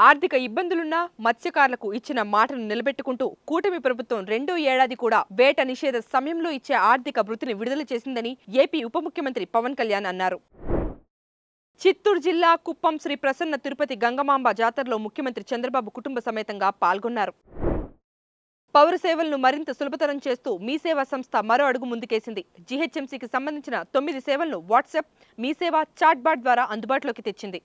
ఆర్థిక ఇబ్బందులున్నా మత్స్యకారులకు ఇచ్చిన మాటను నిలబెట్టుకుంటూ కూటమి ప్రభుత్వం రెండో ఏడాది కూడా వేట నిషేధ సమయంలో ఇచ్చే ఆర్థిక వృత్తిని విడుదల చేసిందని ఏపీ ఉప ముఖ్యమంత్రి పవన్ కళ్యాణ్ అన్నారు. చిత్తూరు జిల్లా కుప్పం శ్రీ ప్రసన్న తిరుపతి గంగమాంబ జాతరలో ముఖ్యమంత్రి చంద్రబాబు కుటుంబ సమేతంగా పాల్గొన్నారు. పౌర సేవలను మరింత సులభతరం చేస్తూ మీ సేవా సంస్థ మరో అడుగు ముందుకేసింది. జీహెచ్ఎంసీకి సంబంధించిన 9 సేవలను వాట్సాప్, మీ సేవ, చాట్బాట్ ద్వారా అందుబాటులోకి తెచ్చింది.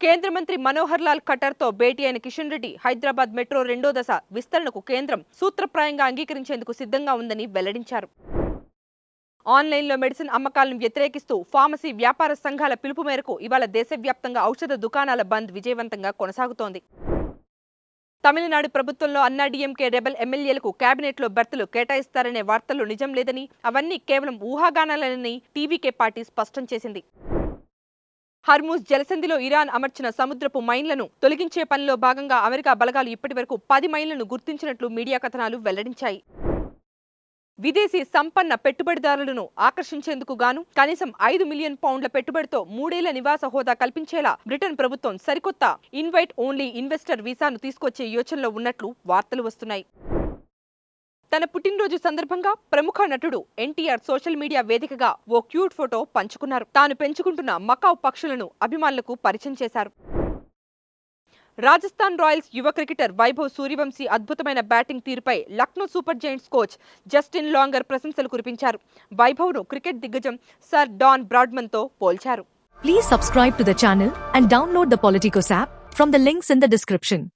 కేంద్ర మంత్రి మనోహర్ లాల్ ఖట్టర్తో భేటీ అయిన కిషన్ రెడ్డి హైదరాబాద్ మెట్రో రెండో దశ విస్తరణకు కేంద్రం సూత్రప్రాయంగా అంగీకరించేందుకు సిద్ధంగా ఉందని వెల్లడించారు. ఆన్లైన్లో మెడిసిన్ అమ్మకాలను వ్యతిరేకిస్తూ ఫార్మసీ వ్యాపార సంఘాల పిలుపు మేరకు ఇవాళ దేశవ్యాప్తంగా ఔషధ దుకాణాల బంద్ విజయవంతంగా కొనసాగుతోంది. తమిళనాడు ప్రభుత్వంలో అన్నాడీఎంకే రెబెల్ ఎమ్మెల్యేలకు కేబినెట్లో బెర్తులు కేటాయిస్తారనే వార్తలు నిజం లేదని, అవన్నీ కేవలం ఊహాగానాలేనని టీవీకే పార్టీ స్పష్టం చేసింది. హర్మూజ్ జలసంధిలో ఇరాన్ అమర్చిన సముద్రపు మైన్లను తొలగించే పనిలో భాగంగా అమెరికా బలగాలు ఇప్పటివరకు 10 మైన్లను గుర్తించినట్లు మీడియా కథనాలు వెల్లడించాయి. విదేశీ సంపన్న పెట్టుబడిదారులను ఆకర్షించేందుకు గాను కనీసం 5 మిలియన్ పౌండ్ల పెట్టుబడితో 3 ఏళ్ల నివాస హోదా కల్పించేలా బ్రిటన్ ప్రభుత్వం సరికొత్త ఇన్వైట్ ఓన్లీ ఇన్వెస్టర్ వీసాను తీసుకొచ్చే యోచనలో ఉన్నట్లు వార్తలు వస్తున్నాయి. తన పుట్టినరోజు సందర్భంగా ప్రముఖ నటుడు ఎన్టీఆర్ సోషల్ మీడియా వేదికగా ఓ క్యూట్ ఫోటో పంచుకున్నారు. తాను పెంచుకుంటున్న మకావ్ పక్షులను అభిమానులకు పరిచయం చేశారు. రాజస్థాన్ రాయల్స్ యువ క్రికెటర్ వైభవ్ సూర్యవంశీ అద్భుతమైన బ్యాటింగ్ తీరుపై Lucknow super Giants coach Justin longer ప్రశంసలు కురిపించారు. వైభవ్ను క్రికెట్ దిగ్గజం సర్ డాన్ బ్రాడ్మన్తో పోల్చారు. Please subscribe to the channel and download the Politicos app from the links in the description.